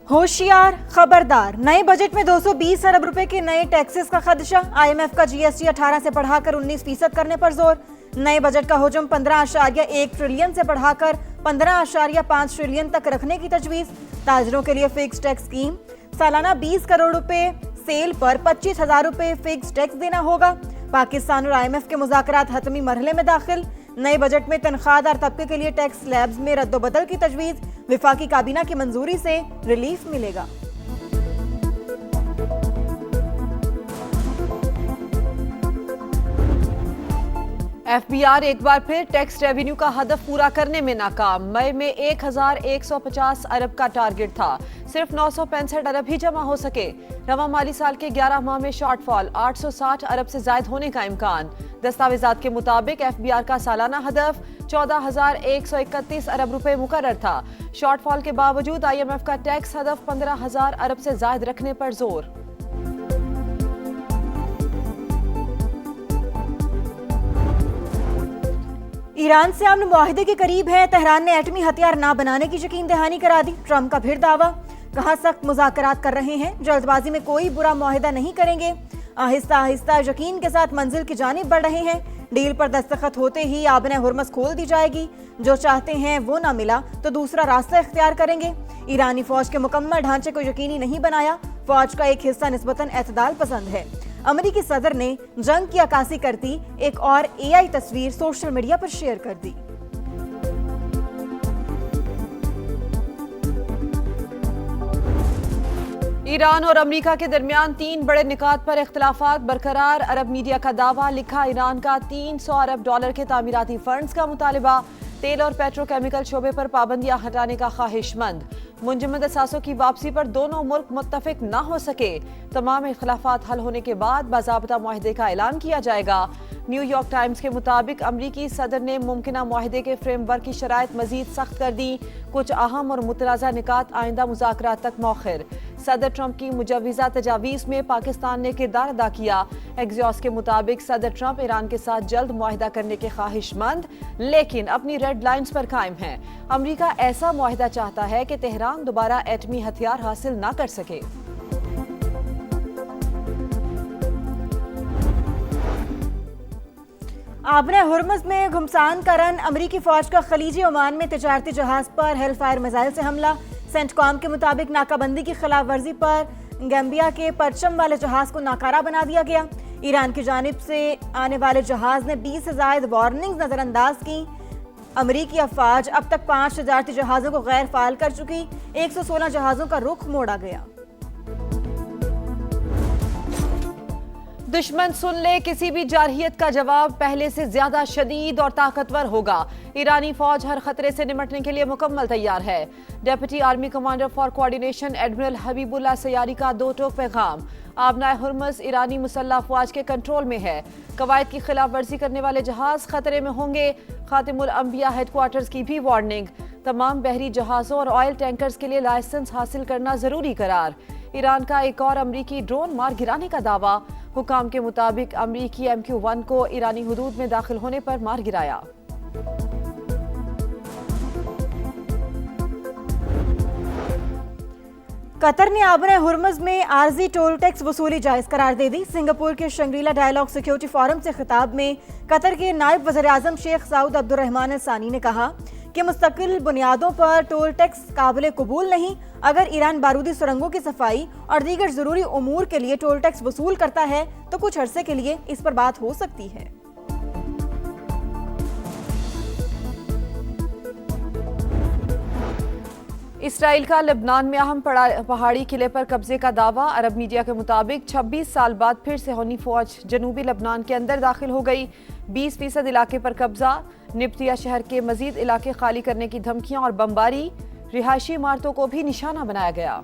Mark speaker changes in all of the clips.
Speaker 1: होशियार खबरदार, नए बजट में 220 अरब रुपए के नए टैक्सेस का खदशा। आईएमएफ का जीएसटी 18 से बढ़ाकर 19% करने पर जोर। नए बजट का हुजम 15.1 ट्रिलियन से बढ़ाकर 15.5 ट्रिलियन तक रखने की तजवीज। ताजरों के लिए फिक्स टैक्स स्कीम, सालाना 20 करोड़ रुपए सेल पर 25,000 रुपए फिक्स टैक्स देना होगा। पाकिस्तान और आईएमएफ के मुज़ाकरात हतमी मरहले में दाखिल। नए बजट में तनख्वाहदार तबके के लिए टैक्स स्लैब्स में रद्दोबदल की तजवीज। विफाकी काबीना की मंजूरी से रिलीफ मिलेगा।
Speaker 2: एफबीआर एक बार फिर टैक्स रेवेन्यू का हदफ पूरा करने में नाकाम। मई में 1150 अरब का टारगेट था, सिर्फ 965 अरब ही जमा हो सके। रवा माली साल के 11 माह में शॉर्टफॉल 860 अरब से जायद होने का इम्कान। दस्तावेजात के मुताबिक एफबीआर का सालाना हदफ 14,131 अरब रुपए मुकर्रर था। शॉर्टफॉल के बावजूद आईएमएफ का टैक्स हदफ 15,000 अरब से जायद रखने पर जोर।
Speaker 1: ईरान से अमन मुआहिदे के करीब है। तेहरान ने एटमी हथियार ना बनाने की यकीन दहानी करा दी। ट्रंप का फिर दावा, कहा सख्त मुज़ाकरात कर रहे हैं, जल्दबाजी में कोई बुरा मुआहिदा नहीं करेंगे। आहिस्ता आहिस्ता यकीन के साथ मंजिल की जानिब बढ़ रहे हैं। डील पर दस्तखत होते ही आबने हुर्मस खोल दी जाएगी। जो चाहते हैं वो ना मिला तो दूसरा रास्ता इख्तियार करेंगे। ईरानी फौज के मुकम्मल ढांचे को यकीनी नहीं बनाया। फौज का एक हिस्सा निस्बतन एतदाल पसंद है। अमेरिकी सदर ने जंग की अक्कासी करती एक और एआई तस्वीर सोशल मीडिया पर शेयर कर दी।
Speaker 2: ईरान और अमेरिका के दरमियान 3 बड़े निकात पर इख्तिलाफात बरकरार। अरब मीडिया का दावा, लिखा ईरान का 300 अरब डॉलर के तामीराती फंड्स का मुतालिबा। तेल और पेट्रोकेमिकल शोबे पर पाबंदियां हटाने का ख्वाहिशमंद। मुंजमद असासों की वापसी पर दोनों मुल्क मुत्तफिक न हो सके। तमाम इख्तिलाफात हल होने के बाद बाज़ाब्ता मुआहिदे का ऐलान किया जाएगा। न्यूयॉर्क टाइम्स के मुताबिक अमरीकी सदर ने मुमकिना मुआहिदे के फ्रेमवर्क की शराइत मजीद सख्त कर दी। कुछ अहम और मुतनाज़ा निकात आइंदा मुज़ाकरात तक मौखिर। सदर ट्रंप की मुजव्विज़ा तजावीज़ में पाकिस्तान ने किरदार अदा किया। एक्सियोस के मुताबिक सदर ट्रंप ईरान के साथ जल्द मुआहिदा करने के ख्वाहिशमंद, लेकिन अपनी रेड लाइन्स पर कायम है। अमरीका ऐसा मुआहिदा चाहता है कि तेहरान दोबारा एटमी हथियार हासिल न कर सके।
Speaker 1: आबने हुर्मस में घुमसान का रन। अमरीकी फौज का खलीजी ओमान में तिजारती जहाज पर हेलफायर मिसाइल से हमला। सेंटकॉम के मुताबिक नाकाबंदी की खिलाफ वर्जी पर गैम्बिया के परचम वाले जहाज को नाकारा बना दिया गया। ईरान की जानिब से आने वाले जहाज ने 20 से जायद वार्निंग्स नजरअंदाज की। अमरीकी अफवाज अब तक 5 तिजारती जहाजों को गैर फाल कर चुकी। 116 जहाजों का रुख मोड़ा गया।
Speaker 2: दुश्मन सुन ले, किसी भी जारहियत का जवाब पहले से ज्यादा शदीद और ताकतवर होगा। ईरानी फौज हर खतरे से निपटने के लिए मुकम्मल तैयार है। Deputy army commander for coordination admiral Habibullah Sayyari का दो टोक पैगाम। आबनाए हुर्मस ईरानी मुसल्लह अफवाज के कंट्रोल में है। कवायद की खिलाफ वर्जी करने वाले जहाज खतरे में होंगे। खातिमुल अंबिया हेडक्वार्टर्स की भी वार्निंग। तमाम बहरी जहाजों और ऑयल टैंकर्स के लिए लाइसेंस हासिल करना जरूरी करार। ईरान का एक और अमरीकी ड्रोन मार गिराने का दावा। हुकाम के मुताबिक अमरीकी MQ-1 को ईरानी हुदूद में दाखिल होने पर मार गिराया।
Speaker 1: कतर ने आबने हुर्मस में आरजी टोल टैक्स वसूली जायज करार दे दी। सिंगापुर के शंग्रीला डायलॉग सिक्योरिटी फोरम से खिताब में कतर के नायब वज़ीर आज़म शेख सऊद अब्दुर्रहमान अल सानी ने कहा कि मुस्तकिल बुनियादों पर टोल टैक्स काबिल कबूल नहीं। अगर ईरान बारूदी सुरंगों की सफाई और दीगर जरूरी उमूर के लिए टोल टैक्स वसूल करता है तो कुछ अरसे के लिए इस पर बात हो सकती है।
Speaker 2: इसराइल का लेबनान में अहम पहाड़ी किले पर कब्जे का दावा। अरब मीडिया के मुताबिक 26 साल बाद फिर से होनी फौज जनूबी लेबनान के अंदर दाखिल हो गई। 20% इलाके पर कब्जा। निब्तिया शहर के मजीद इलाके खाली करने की धमकियां और बमबारी। रिहायशी इमारतों को भी निशाना बनाया गया।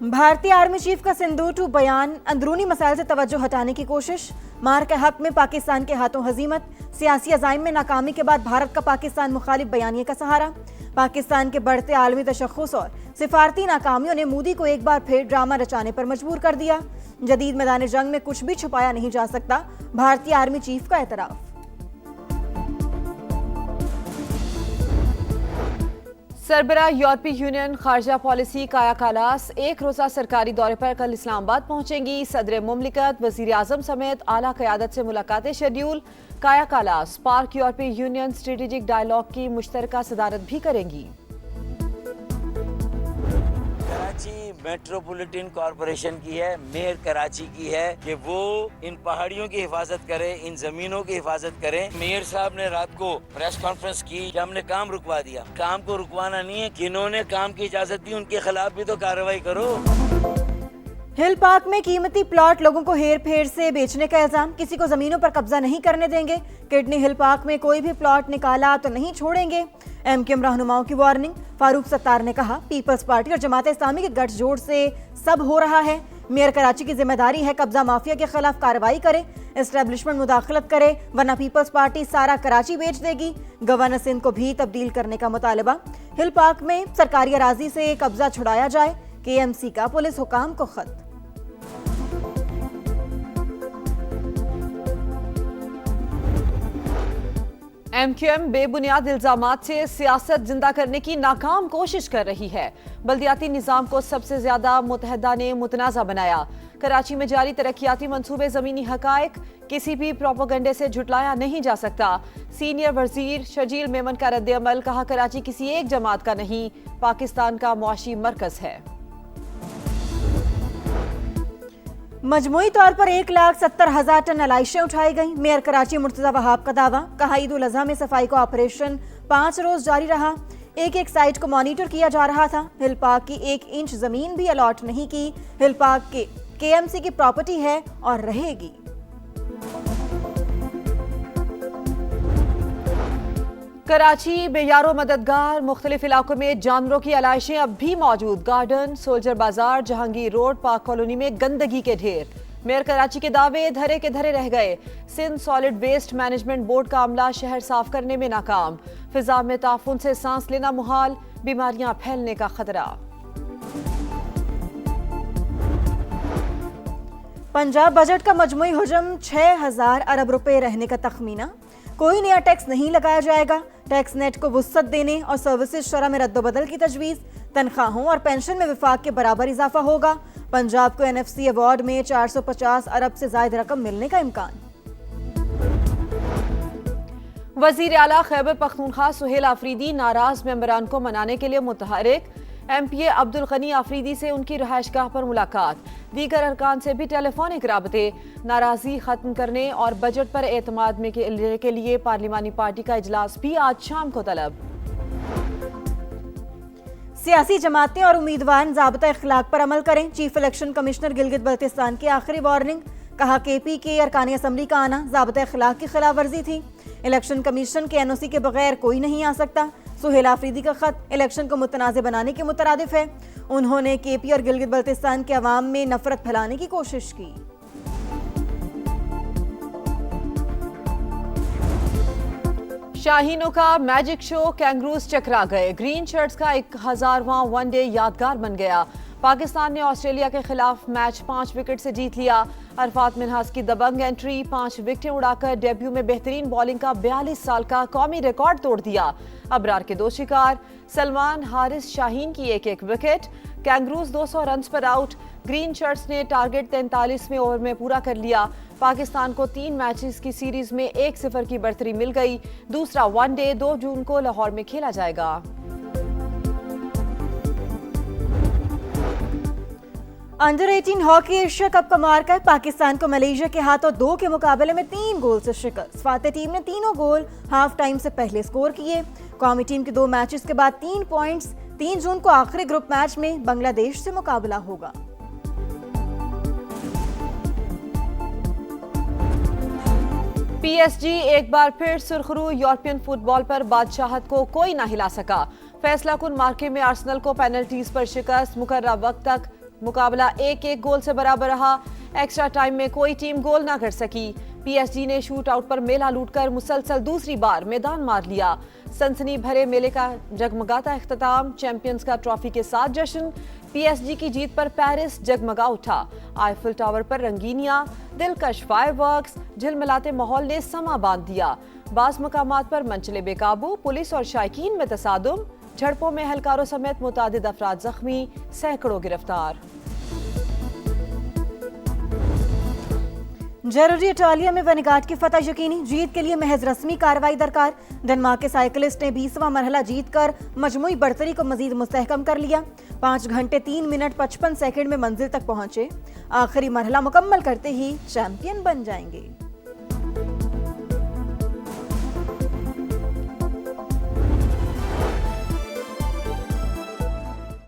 Speaker 1: भारतीय आर्मी चीफ का सिंधु टू बयान, अंदरूनी मसाइल से तवज्जो हटाने की कोशिश। मार के हक में पाकिस्तान के हाथों हजीमत। सियासी अज़ाइम में नाकामी के बाद भारत का पाकिस्तान मुखालिफ बयानिए का सहारा। पाकिस्तान के बढ़ते आलमी तशख्खुस और सिफारती नाकामियों ने मोदी को एक बार फिर ड्रामा रचाने पर मजबूर कर दिया। जदीद मैदान जंग में कुछ भी छुपाया नहीं जा सकता, भारतीय आर्मी चीफ का एतराफ।
Speaker 2: सरबराह यूरोपीय यूनियन खारजा पॉलिसी काया कालास एक रोजा सरकारी दौरे पर कल इस्लामाबाद पहुंचेंगी। सदर मुमलिकत, वजीर आजम समेत आला क़यादत से मुलाकातें शेड्यूल। काया कालास पार्क यूरोपीय यूनियन स्ट्रेटेजिक डायलॉग की मुश्तरका सदारत भी करेंगी।
Speaker 3: कराची मेट्रोपॉलिटन कॉरपोरेशन की है, मेयर कराची की है कि वो इन पहाड़ियों की हिफाजत करे, इन जमीनों की हिफाजत करें। मेयर साहब ने रात को प्रेस कॉन्फ्रेंस की कि हमने काम रुकवा दिया। काम को रुकवाना नहीं है, जिन्होंने काम की इजाजत दी उनके खिलाफ भी तो कार्रवाई करो।
Speaker 1: हिल पार्क में कीमती प्लॉट लोगों को हेर फेर से बेचने का इल्जाम। किसी को जमीनों पर कब्जा नहीं करने देंगे। किडनी हिल पार्क में कोई भी प्लॉट निकाला तो नहीं छोड़ेंगे। एमक्यूएम रहनुमाओं की वार्निंग। फारूक सत्तार ने कहा, पीपल्स पार्टी और जमात इस्लामी के गठजोड़ से सब हो रहा है। मेयर कराची की जिम्मेदारी है कब्जा माफिया के खिलाफ कार्रवाई करे, एस्टेब्लिशमेंट मुदाखलत करे, वरना पीपल्स पार्टी सारा कराची बेच देगी। गवर्नर सिंध को भी तब्दील करने का मुतालबा। हिल पार्क में सरकारी अराजी से कब्जा छुड़ाया जाए, केएमसी का पुलिस हुकाम को खत।
Speaker 2: एमक्यूएम बेबुनियाद इल्जामात से सियासत जिंदा करने की नाकाम कोशिश कर रही है। बल्दियाती निजाम को सबसे ज्यादा मुतहदा ने मुतनाज़ा बनाया। कराची में जारी तरक्याती मंसूबे जमीनी हकायक किसी भी प्रोपोगंडे से झुटलाया नहीं जा सकता। सीनियर वजीर शजील मेमन का रद्द-ए-अमल। कहा, कराची किसी एक जमात का नहीं, पाकिस्तान का मुआशी मरकज है।
Speaker 1: मजमूई तौर पर 1,70,000 टन अलाइशें उठाई गई। मेयर कराची मुर्तजा वहाब का दावा। कहा, ईद उल अजहा में सफाई का ऑपरेशन 5 रोज जारी रहा। एक साइट को मॉनिटर किया जा रहा था। हिल पार्क की 1 इंच जमीन भी अलॉट नहीं की। हिल पार्क के केएमसी की प्रॉपर्टी है और रहेगी।
Speaker 2: कराची बेयारो मददगार। मुख्तलिफ इलाकों में जानवरों की अलाइशें अब भी मौजूद। गार्डन, सोल्जर बाजार, जहांगीर रोड, पार्क कॉलोनी में गंदगी के ढेर। मेयर कराची के दावे धरे के धरे रह गए। Sindh solid waste management board का अमला शहर साफ करने में नाकाम। फिजा में ताफुन से सांस लेना मुहाल, बीमारियां फैलने का खतरा।
Speaker 1: पंजाब बजट का मजमूई हुजम 6,000 अरब रुपए रहने का तखमीना। कोई नया टैक्स नहीं लगाया जाएगा। टैक्स नेट को वुसअत देने और सर्विसेज शरह में रद्दोबदल की तजवीज़। तनख्वाहों और पेंशन में विफाक के बराबर इजाफा होगा। पंजाब को एनएफसी अवार्ड में 450 अरब से ज्यादा रकम मिलने का इम्कान।
Speaker 2: वजीर आला खैबर पख्तूनख्वा सुहेल आफरीदी नाराज मेंबरान को मनाने के लिए मुतहरिक। एमपीए अब्दुल गनी आफरीदी से उनकी रहायशगाह पर मुलाकात। दीगर अरकान से भी टेलीफोनिक राबते। नाराजगी खत्म करने और बजट पर एतमाद में के लिए पार्लिमानी पार्टी का इजलास भी आज शाम को तलब।
Speaker 1: सियासी जमातें और उम्मीदवार ज़ाब्ता इखलाक पर अमल करें। Chief election commissioner Gilgit Baltistan की आखिरी वार्निंग। कहा, केपी के अरकानी असम्बली का आना ज़ाब्ता इखलाक की खिलाफ वर्जी थी। इलेक्शन कमीशन के एनओसी के बगैर कोई नहीं आ सकता। सुहेल आफरीदी का खत इलेक्शन को मुतनाज़ बनाने के मुतरादिफ है। उन्होंने केपी और गिलगित बल्तिस्तान के अवाम में नफरत फैलाने की कोशिश की।
Speaker 2: शाहीनों का मैजिक शो, कैंगरूज चकरा गए। ग्रीन शर्ट्स का 1000वां वनडे यादगार बन गया। पाकिस्तान ने ऑस्ट्रेलिया के खिलाफ मैच 5 विकेट से जीत लिया। अरफात मिनहास की दबंग एंट्री, 5 विकेटें उड़ाकर डेब्यू में बेहतरीन बॉलिंग का 42 साल का कौमी रिकॉर्ड तोड़ दिया। अबरार के 2 शिकार, सलमान, हारिस, शाहीन की 1-1 विकेट। कैंगरूज 200 रन्स पर आउट। ग्रीन शर्ट्स ने टारगेट 43वें ओवर में पूरा कर लिया। पाकिस्तान को 3 मैचेस की सीरीज में 1-0 की बढ़तरी मिल गई। दूसरा वनडे 2 जून को लाहौर में खेला जाएगा।
Speaker 1: अंडर 18 हॉकी एशिया कप का मार्का। पाकिस्तान को मलेशिया के हाथों 2 के मुकाबले में 3 गोल से शिकस्त। फातेह टीम ने तीनों गोल हाफ टाइम से पहले स्कोर किए। कौमी टीम के 2 मैचेस के बाद 3 पॉइंट्स। 3 जून को आखिरी ग्रुप मैच में बांग्लादेश से मुकाबला होगा।
Speaker 2: पीएसजी एक बार फिर सुरखरू। यूरोपियन फुटबॉल पर बादशाहत को कोई ना हिला सका। फैसला कुन मार्के में आर्सेनल को पेनल्टीज पर शिकस्त। मुकर्रर वक्त तक मुकाबला 1-1 गोल से बराबर रहा। एक्स्ट्रा टाइम में कोई टीम गोल ना कर सकी। पीएसजी ने शूट आउट पर मेला लूटकर मुसलसल दूसरी बार मैदान मार लिया। सनसनी भरे मेले का जगमगाता इख्तिताम। चैंपियंस का ट्रॉफी के साथ जश्न। पीएसजी की जीत पर पेरिस जगमगा उठा। आईफिल टावर पर रंगीनियां, दिलकश फायरवर्क्स, झिलमिलाते माहौल ने समा बांध दिया। बाज़ मकामात पर मंचले बेकाबू, पुलिस और शायकीन में तसादुम। झड़पों में एहलकारों समेत मुतादिद अफराद जख्मी, सैकड़ों गिरफ्तार।
Speaker 1: जरूरी इटालिया में वेनेगार्ड की फतह यकीनी, जीत के लिए महज रस्मी कार्रवाई दरकार। डेनमार्क के साइकिलिस्ट ने 20वां मरहला जीतकर मजमूई बढ़तरी को मजीद मुस्तहकम कर लिया। 5 घंटे 3 मिनट 55 सेकंड में मंजिल तक पहुंचे। आखिरी मरहला मुकम्मल करते ही चैंपियन बन जाएंगे।